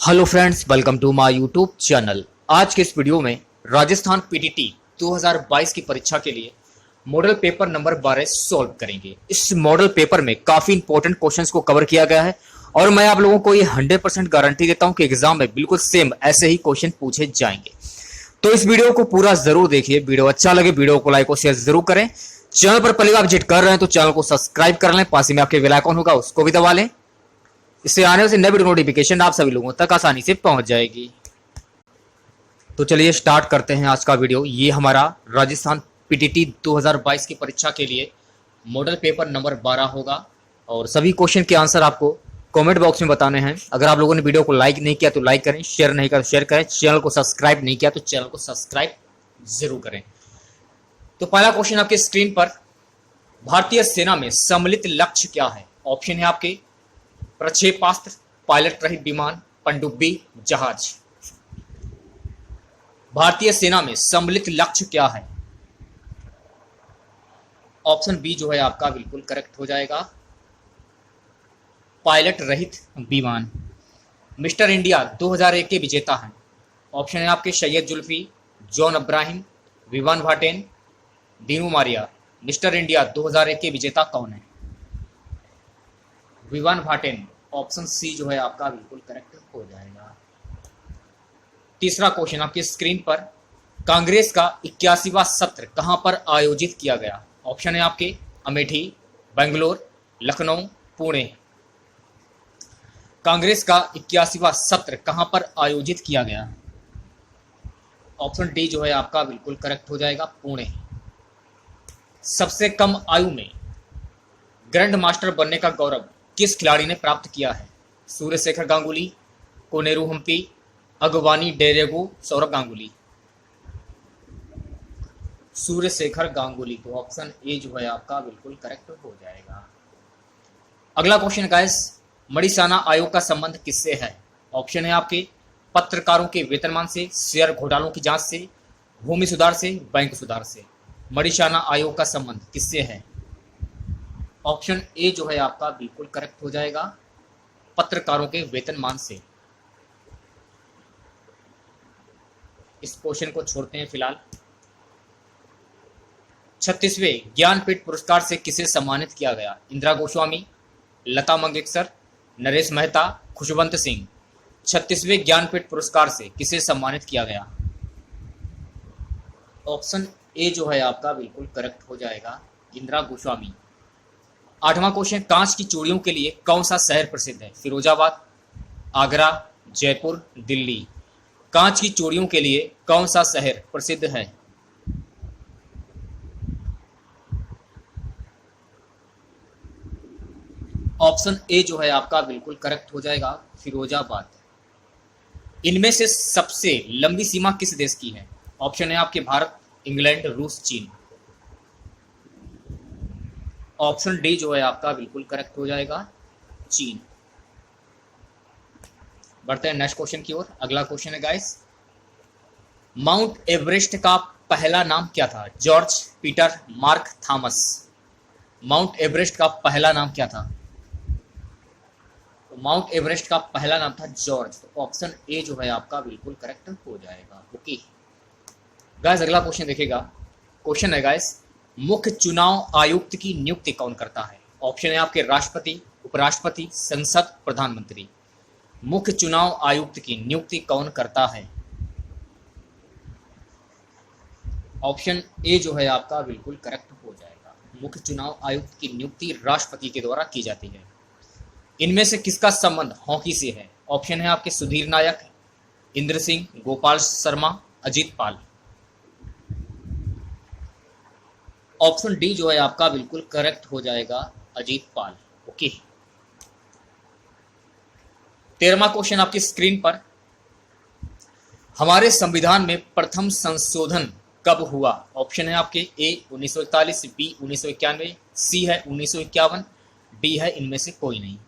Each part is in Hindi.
Hello friends, welcome to my YouTube channel. आज के इस वीडियो में राजस्थान पीटीटी 2022 की परीक्षा के लिए मॉडल पेपर नंबर 12 सॉल्व करेंगे। इस मॉडल पेपर में काफी इंपॉर्टेंट क्वेश्चंस को कवर किया गया है और मैं आप लोगों को ये 100% गारंटी देता हूं कि एग्जाम में बिल्कुल सेम ऐसे ही क्वेश्चन पूछे जाएंगे। तो इस वीडियो को पूरा जरूर देखिए। वीडियो अच्छा लगे वीडियो को लाइक और शेयर जरूर करें। चैनल पर पहली बार विजिट कर रहे हैं तो चैनल को सब्सक्राइब कर लें, पास में आपके बेल आइकन होगा उसको भी दबा लें। इससे आने वाले नए वीडियो नोटिफिकेशन आप सभी लोगों तक आसानी से पहुंच जाएगी। तो चलिए स्टार्ट करते हैं आज का वीडियो। ये हमारा राजस्थान पीटीटी 2022 की परीक्षा के लिए मॉडल पेपर नंबर 12 होगा और सभी क्वेश्चन के आंसर आपको कमेंट बॉक्स में बताने हैं। अगर आप लोगों ने वीडियो को लाइक नहीं किया तो लाइक करें, शेयर नहीं किया तो शेयर करें, चैनल को सब्सक्राइब नहीं किया तो चैनल को सब्सक्राइब जरूर करें। तो पहला क्वेश्चन आपके स्क्रीन पर, भारतीय सेना में सम्मिलित लक्ष्य क्या है? ऑप्शन है आपके प्रक्षेपास्त्र, पायलट रहित विमान, पनडुब्बी, जहाज। भारतीय सेना में सम्मिलित लक्ष्य क्या है? ऑप्शन बी जो है आपका बिल्कुल करेक्ट हो जाएगा, पायलट रहित विमान। मिस्टर इंडिया 2001 के विजेता हैं। ऑप्शन है आपके सैयद जुल्फी, जॉन अब्राहिम, विवान भाटेन, दीनू मारिया। मिस्टर इंडिया 2001 के विजेता कौन है? विवान भाटेन। ऑप्शन सी जो है आपका बिल्कुल करेक्ट हो जाएगा। तीसरा क्वेश्चन आपके स्क्रीन पर, कांग्रेस का 81वां सत्र कहां पर आयोजित किया गया? ऑप्शन है आपके अमेठी, बेंगलोर, लखनऊ, पुणे। कांग्रेस का 81वां सत्र कहां पर आयोजित किया गया? ऑप्शन डी जो है आपका बिल्कुल करेक्ट हो जाएगा, पुणे। सबसे कम आयु में ग्रैंड मास्टर बनने का गौरव किस खिलाड़ी ने प्राप्त किया है? सूर्यशेखर गांगुली, कोनेरू हम्पी, अगवानी डेरेगो, सौरभ गांगुली। सूर्यशेखर गांगुली। तो ऑप्शन ए जो है आपका बिल्कुल करेक्ट हो जाएगा। अगला क्वेश्चन गाइस, मणिसाना आयोग का संबंध किससे है? ऑप्शन है आपके पत्रकारों के वेतनमान से, शेयर घोटालों की जांच से, भूमि सुधार से, बैंक सुधार से। मणिसाना आयोग का संबंध किससे है? ऑप्शन ए जो है आपका बिल्कुल करेक्ट हो जाएगा, पत्रकारों के वेतनमान से। इस क्वेश्चन को छोड़ते हैं फिलहाल। 36वें ज्ञानपीठ पुरस्कार से किसे सम्मानित किया गया? इंदिरा गोस्वामी, लता मंगेशकर, नरेश मेहता, खुशवंत सिंह। 36वें ज्ञानपीठ पुरस्कार से किसे सम्मानित किया गया? ऑप्शन ए जो है आपका बिल्कुल करेक्ट हो जाएगा, इंदिरा गोस्वामी। 8वां क्वेश्चन, कांच की चूड़ियों के लिए कौन सा शहर प्रसिद्ध है? फिरोजाबाद, आगरा, जयपुर, दिल्ली। कांच की चूड़ियों के लिए कौन सा शहर प्रसिद्ध है? ऑप्शन ए जो है आपका बिल्कुल करेक्ट हो जाएगा, फिरोजाबाद। इनमें से सबसे लंबी सीमा किस देश की है? ऑप्शन है आपके भारत, इंग्लैंड, रूस, चीन। ऑप्शन डी जो है आपका बिल्कुल करेक्ट हो जाएगा, चीन। बढ़ते हैं नेक्स्ट क्वेश्चन की ओर। अगला क्वेश्चन है गाइस, माउंट एवरेस्ट का पहला नाम क्या था? George, Peter, mark, Thomas. Mount Everest का पहला नाम क्या था? तो माउंट एवरेस्ट का पहला नाम था जॉर्ज। तो ऑप्शन ए जो है आपका बिल्कुल करेक्ट हो जाएगा। ओके गाइस, अगला क्वेश्चन देखिएगा। क्वेश्चन है गाइस, मुख्य चुनाव आयुक्त की नियुक्ति कौन करता है? ऑप्शन है आपके राष्ट्रपति, उपराष्ट्रपति, संसद, प्रधानमंत्री। मुख्य चुनाव आयुक्त की नियुक्ति कौन करता है? ऑप्शन ए जो है आपका बिल्कुल करेक्ट हो जाएगा, मुख्य चुनाव आयुक्त की नियुक्ति राष्ट्रपति के द्वारा की जाती है। इनमें से किसका संबंध हॉकी से है? ऑप्शन है आपके सुधीर नायक, इंद्र सिंह, गोपाल शर्मा, अजीत पाल। ऑप्शन डी जो है आपका बिल्कुल करेक्ट हो जाएगा, अजीत पाल। ओके 13वां क्वेश्चन आपकी स्क्रीन पर, हमारे संविधान में प्रथम संशोधन कब हुआ? ऑप्शन है आपके ए 1941, बी 1991, सी है 1951, डी है इनमें से कोई नहीं।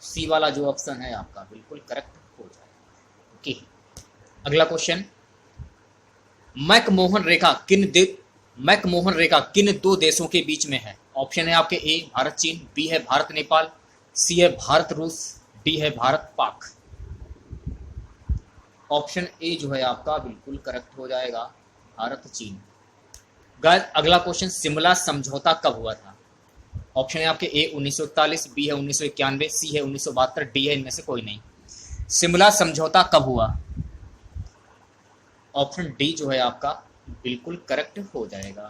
सी वाला जो ऑप्शन है आपका बिल्कुल करेक्ट हो जाएगा। ओके अगला क्वेश्चन, मैकमोहन रेखा किन दो देशों के बीच में है? ऑप्शन है आपके ए भारत चीन, बी है भारत नेपाल, सी है भारत रूस, डी है भारत पाक। ऑप्शन ए जो है आपका बिल्कुल करेक्ट हो जाएगा, भारत चीन। गाइस अगला क्वेश्चन, शिमला समझौता कब हुआ था? ऑप्शन है आपके ए 1941, बी है 1991, सी है 1972, डी है इनमें से कोई नहीं। शिमला समझौता कब हुआ? ऑप्शन डी जो है आपका बिल्कुल करेक्ट हो जाएगा।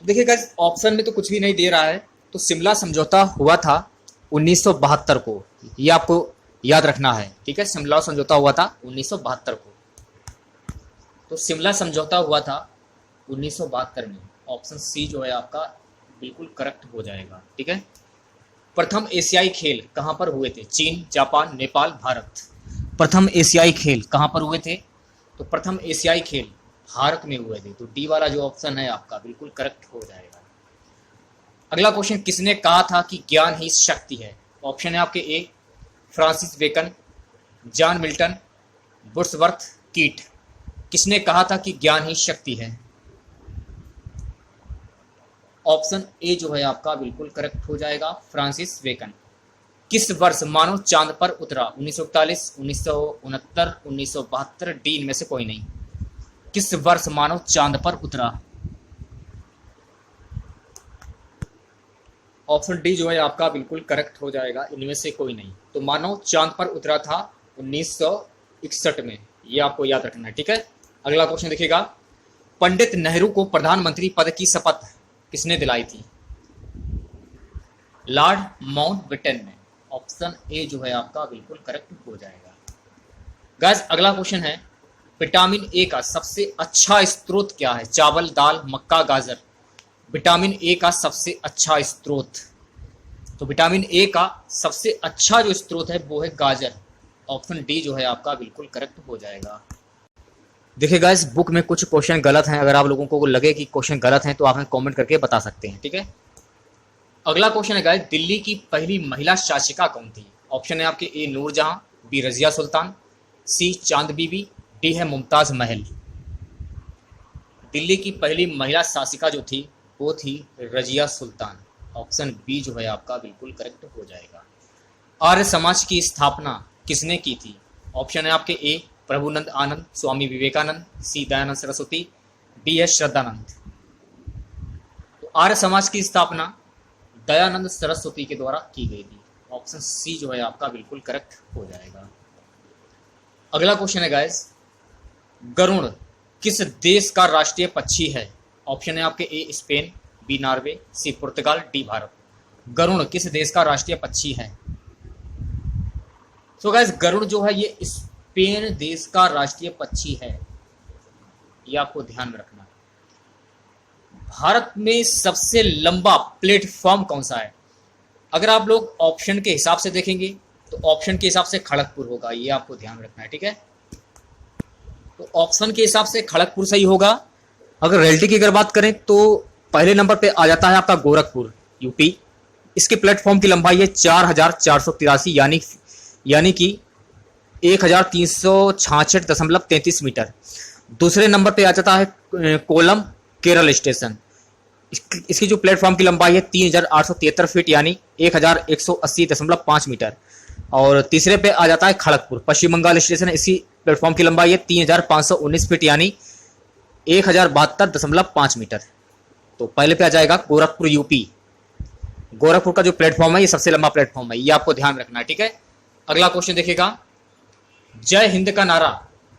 तो देखिए गाइस ऑप्शन में तो कुछ भी नहीं दे रहा है, तो शिमला समझौता हुआ था 1972 को, ये आपको याद रखना है, ठीक है। शिमला समझौता हुआ था 1972 को, तो शिमला समझौता हुआ था 1972 में। ऑप्शन सी जो है आपका बिल्कुल करेक्ट हो जाएगा, ठीक है। प्रथम एशियाई खेल कहां पर हुए थे? चीन, जापान, नेपाल, भारत। प्रथम एशियाई खेल कहां पर हुए थे? तो प्रथम एशियाई खेल भारत में हुए थे, तो डी वाला जो ऑप्शन है आपका बिल्कुल करेक्ट हो जाएगा। अगला क्वेश्चन, किसने कहा था कि ज्ञान ही शक्ति है? ऑप्शन है आपके A Francis Bacon, John Milton, Wordsworth, Keats. किसने कहा था कि ज्ञान ही शक्ति है? ऑप्शन ए जो है आपका बिल्कुल करेक्ट हो जाएगा, फ्रांसिस बेकन। किस वर्ष मानव चांद पर उतरा? 1941, 1969, 1972, डी इनमें से कोई नहीं। किस वर्ष मानव चांद पर उतरा? ऑप्शन डी जो है आपका बिल्कुल करेक्ट हो जाएगा, इनमें से कोई नहीं। तो मानव चांद पर उतरा था 1961 में, ये आपको याद रखना है, ठीक है। अगला क्वेश्चन देखिएगा, पंडित नेहरू को प्रधानमंत्री पद की शपथ किसने दिलाई थी? लॉर्ड माउंटबेटन ने। ऑप्शन ए जो है आपका बिल्कुल करेक्ट हो जाएगा। गाइस अगला क्वेश्चन है, विटामिन ए का सबसे अच्छा स्रोत क्या है? चावल, दाल, मक्का, गाजर। विटामिन ए का सबसे अच्छा स्रोत, तो विटामिन ए का सबसे अच्छा जो स्रोत है वो है गाजर। ऑप्शन डी जो है आपका बिल्कुल करेक्ट हो जाएगा। देखिए गाइस बुक में कुछ क्वेश्चन गलत हैं, अगर आप लोगों को लगे कि क्वेश्चन गलत हैं तो आप हमें कमेंट करके बता सकते हैं, ठीक है। अगला क्वेश्चन है गाइस, दिल्ली की पहली महिला शासिका कौन थी? ऑप्शन है आपके ए नूरजहां, बी रजिया सुल्तान, सी चांद बीबी, डी है मुमताज महल। दिल्ली की पहली महिला शासिका जो थी वो थी रजिया सुल्तान। ऑप्शन बी जो है आपका बिल्कुल करेक्ट हो जाएगा। आर्य समाज की स्थापना किसने की थी? ऑप्शन है आपके ए प्रभुनंद आनंद, स्वामी विवेकानंद, सी दयानंद सरस्वती, डी है श्रद्धानंद। तो आर्य समाज की स्थापना दयानंद सरस्वती के द्वारा की गई थी। ऑप्शन सी जो है आपका बिल्कुल करेक्ट हो जाएगा। अगला क्वेश्चन है गाइस, गरुड़ किस देश का राष्ट्रीय पक्षी है? ऑप्शन है आपके A Spain, B Norway, C पुर्तगाल, डी भारत। गरुड़ किस देश का राष्ट्रीय पक्षी है? तो गाइस गरुड़ जो है ये स्पेन देश का राष्ट्रीय पक्षी है, ये आपको ध्यान में रखना है। भारत में सबसे लंबा प्लेटफॉर्म कौन सा है? अगर आप लोग ऑप्शन के हिसाब से देखेंगे तो ऑप्शन के हिसाब से खड़गपुर होगा, ये आपको ध्यान में रखना है, ठीक है। तो ऑप्शन के हिसाब से खड़गपुर सही होगा। अगर रियलिटी की अगर बात करें तो पहले नंबर पे आ जाता है आपका गोरखपुर, यूपी। इसके प्लेटफॉर्म की लंबाई है 4483 यानी कि 1366.33 मीटर। दूसरे नंबर पे आ जाता है कोलम, केरल स्टेशन। इसकी जो प्लेटफॉर्म की लंबाई है 3873 फीट यानी 1180.5 मीटर। और तीसरे पे आ जाता है खड़गपुर, पश्चिम बंगाल स्टेशन। इसी प्लेटफॉर्म की लंबाई है 3519 फीट यानी 1072.5 मीटर। तो पहले पे आ जाएगा गोरखपुर, यूपी। गोरखपुर का जो प्लेटफॉर्म है ये सबसे लंबा प्लेटफॉर्म है, ये आपको ध्यान रखना है, ठीक है। अगला क्वेश्चन देखिएगा, जय हिंद का नारा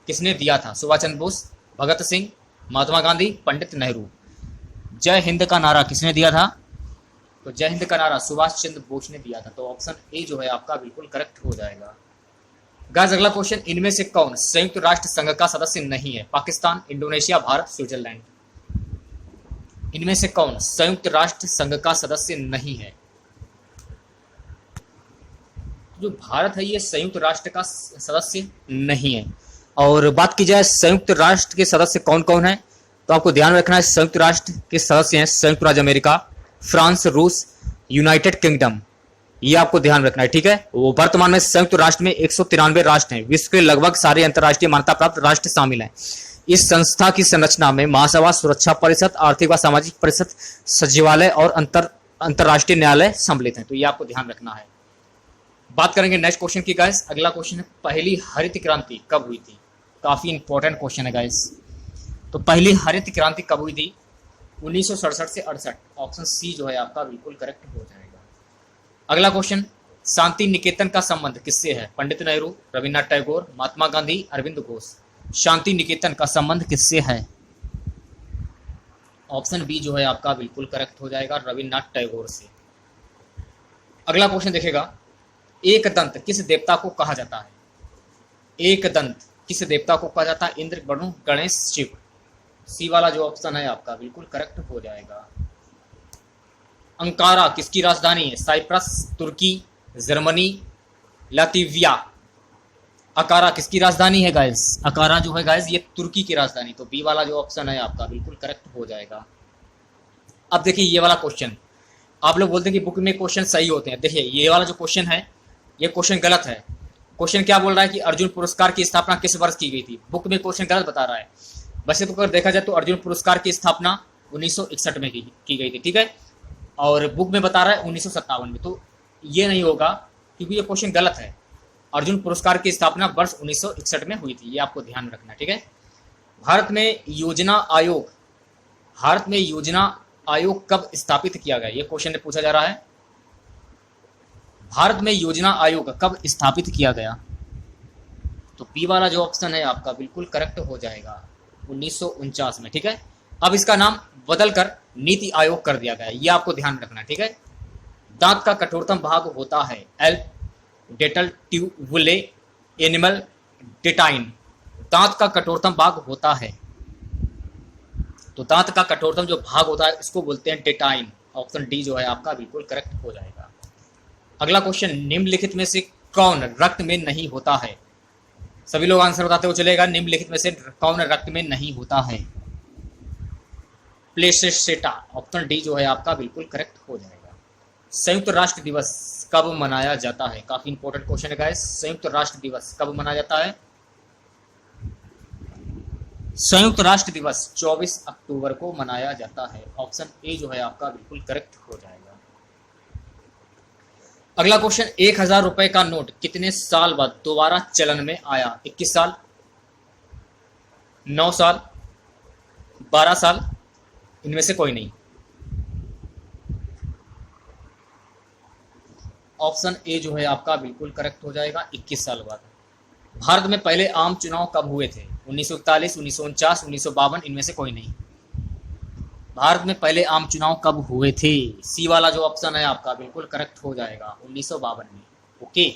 किसने दिया था? सुभाष चंद्र बोस, भगत सिंह, महात्मा गांधी, पंडित नेहरू। जय हिंद का नारा किसने दिया था? तो जय हिंद का नारा सुभाष चंद्र बोस ने दिया था। तो ऑप्शन ए जो है आपका बिल्कुल करेक्ट हो जाएगा। गाइस अगला क्वेश्चन, इनमें से कौन संयुक्त राष्ट्र संघ का सदस्य नहीं है? Pakistan, Indonesia, Bharat, Switzerland. इनमें से कौन संयुक्त राष्ट्र संघ का सदस्य नहीं है? जो भारत है ये संयुक्त राष्ट्र का सदस्य नहीं है। और बात की जाए संयुक्त राष्ट्र के सदस्य कौन कौन है, तो आपको ध्यान रखना है संयुक्त राष्ट्र के सदस्य हैं संयुक्त राज्य अमेरिका, फ्रांस, रूस, यूनाइटेड किंगडम। ये आपको ध्यान रखना है, ठीक है। वो वर्तमान में संयुक्त राष्ट्र में 193 राष्ट्र हैं। विश्व के लगभग सारे अंतर्राष्ट्रीय मान्यता प्राप्त राष्ट्र शामिल हैं। इस संस्था की संरचना में महासभा, सुरक्षा परिषद, आर्थिक व सामाजिक परिषद, सचिवालय और अंतर्राष्ट्रीय न्यायालय सम्मिलित हैं। तो ये आपको ध्यान रखना है। बात करेंगे नेक्स्ट क्वेश्चन की गाइस। अगला क्वेश्चन है पहली हरित क्रांति कब हुई थी। काफी इंपॉर्टेंट क्वेश्चन है गाइस। तो पहली हरित क्रांति कब हुई थी? 1967 से 68। ऑप्शन सी जो है आपका बिल्कुल करेक्ट हो जाएगा। अगला क्वेश्चन, शांति निकेतन का संबंध किससे है? पंडित नेहरू, रविन्द्रनाथ टैगोर, महात्मा गांधी, अरविंद घोष। शांति निकेतन का संबंध किससे है? ऑप्शन बी जो है आपका बिल्कुल करेक्ट हो जाएगा, रविन्द्रनाथ टैगोर से। अगला क्वेश्चन देखेगा, एक दंत किस देवता को कहा जाता है? एक दंत किस देवता को कहा जाता है? इंद्र, वरुण, गणेश, शिव। सी वाला जो ऑप्शन है आपका बिल्कुल करेक्ट हो जाएगा। अंकारा किसकी राजधानी है? साइप्रस, तुर्की, जर्मनी, लातविया। अकारा किसकी राजधानी है गाइस? अकारा जो है गाइस ये तुर्की की राजधानी। तो बी वाला जो ऑप्शन है आपका बिल्कुल करेक्ट हो जाएगा। अब देखिए ये वाला क्वेश्चन, आप लोग बोलते हैं कि बुक में क्वेश्चन सही होते हैं। देखिए ये वाला जो क्वेश्चन है ये क्वेश्चन गलत है। क्वेश्चन क्या बोल रहा है कि अर्जुन पुरस्कार की स्थापना किस वर्ष की गई थी? बुक में क्वेश्चन गलत बता रहा है। वैसे तो अगर देखा जाए तो अर्जुन पुरस्कार की स्थापना 1961 में की गई थी, ठीक है, और बुक में बता रहा है 1957 में। तो ये नहीं होगा क्योंकि ये क्वेश्चन गलत है। अर्जुन पुरस्कार की स्थापना वर्ष 1961 में हुई थी, ये आपको ध्यान रखना, ठीक है। भारत में योजना आयोग कब स्थापित किया गया? ये क्वेश्चन पूछा जा रहा है। भारत में योजना आयोग कब स्थापित किया गया? तो बी वाला जो ऑप्शन है आपका बिल्कुल करेक्ट हो जाएगा, 1949 में, ठीक है। अब इसका नाम बदलकर नीति आयोग कर दिया गया, ये आपको ध्यान रखना, ठीक है। दांत का कठोरतम भाग होता है एल्प, डेटल, ट्यूबुले, एनिमल, डेटाइन। दांत का कठोरतम भाग होता है, तो दांत का कठोरतम जो भाग होता है इसको बोलते हैं डेटाइन। ऑप्शन डी जो है आपका बिल्कुल करेक्ट हो जाएगा। अगला क्वेश्चन, निम्नलिखित में से कौन रक्त में नहीं होता है? सभी लोग आंसर बताते हुए चलेगा। निम्नलिखित में से कौन रक्त में नहीं होता है? प्लेसेंटा। ऑप्शन डी जो है आपका बिल्कुल करेक्ट हो जाएगा। संयुक्त राष्ट्र दिवस कब मनाया जाता है? काफी इंपॉर्टेंट क्वेश्चन है गाइस। संयुक्त राष्ट्र दिवस कब मनाया जाता है? संयुक्त राष्ट्र दिवस 24 अक्टूबर को मनाया जाता है। ऑप्शन ए जो है आपका बिल्कुल करेक्ट हो जाएगा। अगला क्वेश्चन, 1000 रुपए का नोट कितने साल बाद दोबारा चलन में आया? 21 साल, 9 साल, 12 साल, इनमें से कोई नहीं। ऑप्शन ए जो है आपका बिल्कुल करेक्ट हो जाएगा, 21 साल बाद। भारत में पहले आम चुनाव कब हुए थे? 1941, 1949, 1952, इनमें से कोई नहीं। भारत में पहले आम चुनाव कब हुए थे? सी वाला जो ऑप्शन है आपका बिल्कुल करेक्ट हो जाएगा, 1952 में। ओके।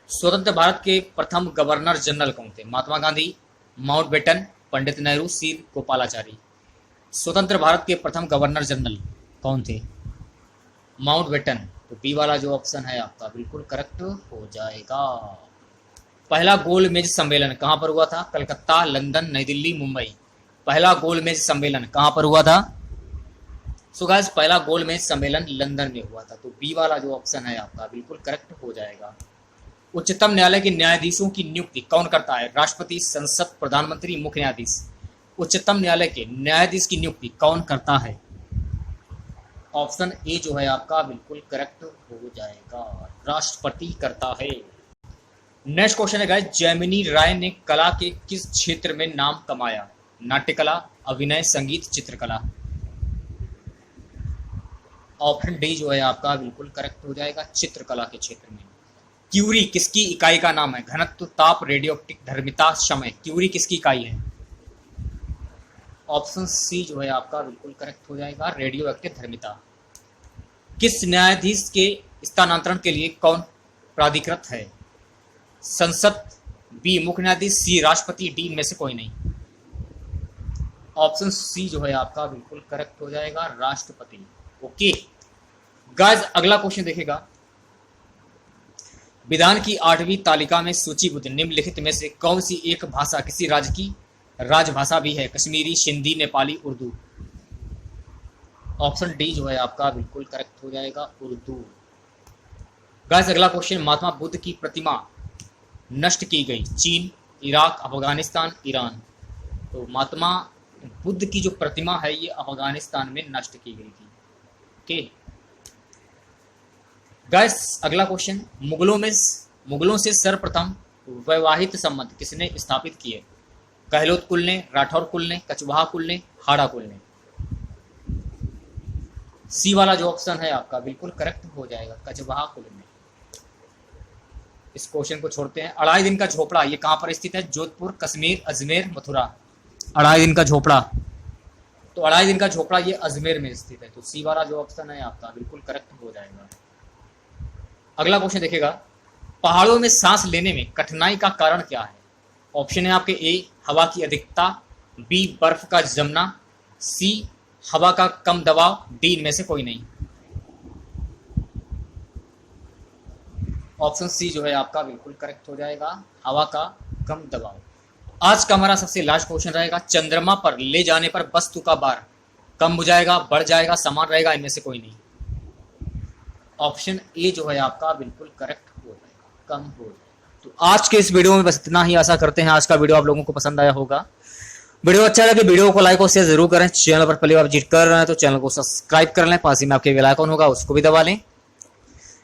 स्वतंत्र भारत के प्रथम गवर्नर जनरल कौन थे? महात्मा गांधी, माउंटबेटन, पंडित नेहरू, सी गोपालाचारी। स्वतंत्र भारत के प्रथम गवर्नर जनरल कौन थे? माउंटबेटन। तो बी वाला जो ऑप्शन है आपका बिल्कुल करेक्ट हो जाएगा। पहला गोलमेज सम्मेलन कहां पर हुआ था? कलकत्ता, लंदन, नई दिल्ली, मुंबई। पहला गोलमेज सम्मेलन कहां पर हुआ था? सो गाइस पहला गोलमेज सम्मेलन लंदन में हुआ था। तो बी वाला जो ऑप्शन है आपका बिल्कुल करेक्ट हो जाएगा। उच्चतम न्यायालय के न्यायाधीशों की नियुक्ति कौन करता है? राष्ट्रपति, संसद, प्रधानमंत्री, मुख्य न्यायाधीश। उच्चतम न्यायालय के न्यायाधीश की नियुक्ति कौन करता है? ऑप्शन ए जो है आपका बिल्कुल करेक्ट हो जाएगा, राष्ट्रपति करता है। नेक्स्ट क्वेश्चन है गाइस, जैमिनी राय ने कला के किस क्षेत्र में नाम कमाया? नाट्यकला, अभिनय, संगीत, चित्रकला। ऑप्शन डी जो है आपका बिल्कुल करेक्ट हो जाएगा, चित्रकला के क्षेत्र में। क्यूरी किसकी इकाई का नाम है? घनत्व, ताप, रेडियोएक्टिव, धर्मिता, समय। क्यूरी किसकी इकाई है? ऑप्शन सी जो है आपका बिल्कुल करेक्ट हो जाएगा, रेडियोएक्टिव धर्मिता। किस न्यायाधीश के स्थानांतरण के लिए कौन प्राधिकृत है? संसद, बी मुख्य न्यायाधीश, सी राष्ट्रपति, डी इनमें से कोई नहीं। ऑप्शन सी जो है आपका बिल्कुल करेक्ट हो जाएगा, राष्ट्रपति। ओके गाइस, अगला क्वेश्चन देखेगा, विधान की 8वीं तालिका में सूचीबद्ध निम्नलिखित में से कौन सी एक भाषा किसी राज्य की राजभाषा भी है? कश्मीरी, सिंधी, नेपाली, उर्दू। ऑप्शन डी जो है आपका बिल्कुल करेक्ट हो जाएगा, उर्दू। गाइस अगला क्वेश्चन, महात्मा बुद्ध की प्रतिमा नष्ट की गई? चीन, इराक, अफगानिस्तान, ईरान। तो महात्मा बुद्ध की जो प्रतिमा है ये अफगानिस्तान में नष्ट की गई थी। ओके गाइस अगला क्वेश्चन, मुगलों से सर्वप्रथम वैवाहिक संबंध किसने स्थापित किए? गहलोत कुल ने, राठौर कुल ने, कचवाहा कुल ने, हाड़ा कुल ने। सी वाला जो ऑप्शन है आपका बिल्कुल करेक्ट हो जाएगा, कचवाहा कुल ने। इस क्वेश्चन को छोड़ते हैं। अढ़ाई दिन का झोपड़ा ये कहां पर स्थित है? जोधपुर, कश्मीर, अजमेर, मथुरा। अढ़ाई दिन का झोपड़ा, तो अढ़ाई दिन का झोपड़ा ये अजमेर में स्थित है, तो सी वाला जो ऑप्शन है आपका बिल्कुल करेक्ट हो जाएगा। अगला क्वेश्चन देखिएगा, पहाड़ों में सांस लेने में कठिनाई का कारण क्या है? ऑप्शन है आपके ए हवा की अधिकता, बी बर्फ का जमना, सी हवा का कम दबाव, डी इनमें से कोई नहीं। ऑप्शन सी जो है आपका बिल्कुल करेक्ट हो जाएगा, हवा का कम दबाव। आज का हमारा सबसे लास्ट क्वेश्चन रहेगा, चंद्रमा पर ले जाने पर वस्तु का भार कम हो जाएगा, बढ़ जाएगा, समान रहेगा, इनमें से कोई नहीं। ऑप्शन ए जो है आपका बिल्कुल करेक्ट हो जाएगा, कम हो जाएगा। तो आज के इस वीडियो में बस इतना ही। आशा करते हैं आज का वीडियो आप लोगों को पसंद आया होगा। वीडियो अच्छा लगे वीडियो को लाइक और शेयर जरूर करें। चैनल पर पहली बार विजिट कर रहे हैं तो चैनल को सब्सक्राइब कर लें, पास ही में आपके बेल आइकन होगा उसको भी दबा लें।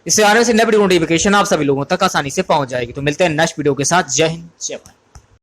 इससे आने से नए वीडियो नोटिफिकेशन आप सभी लोगों तक आसानी से पहुंच जाएगी। तो मिलते हैं नेक्स्ट वीडियो के साथ। जय हिंद, जय भारत।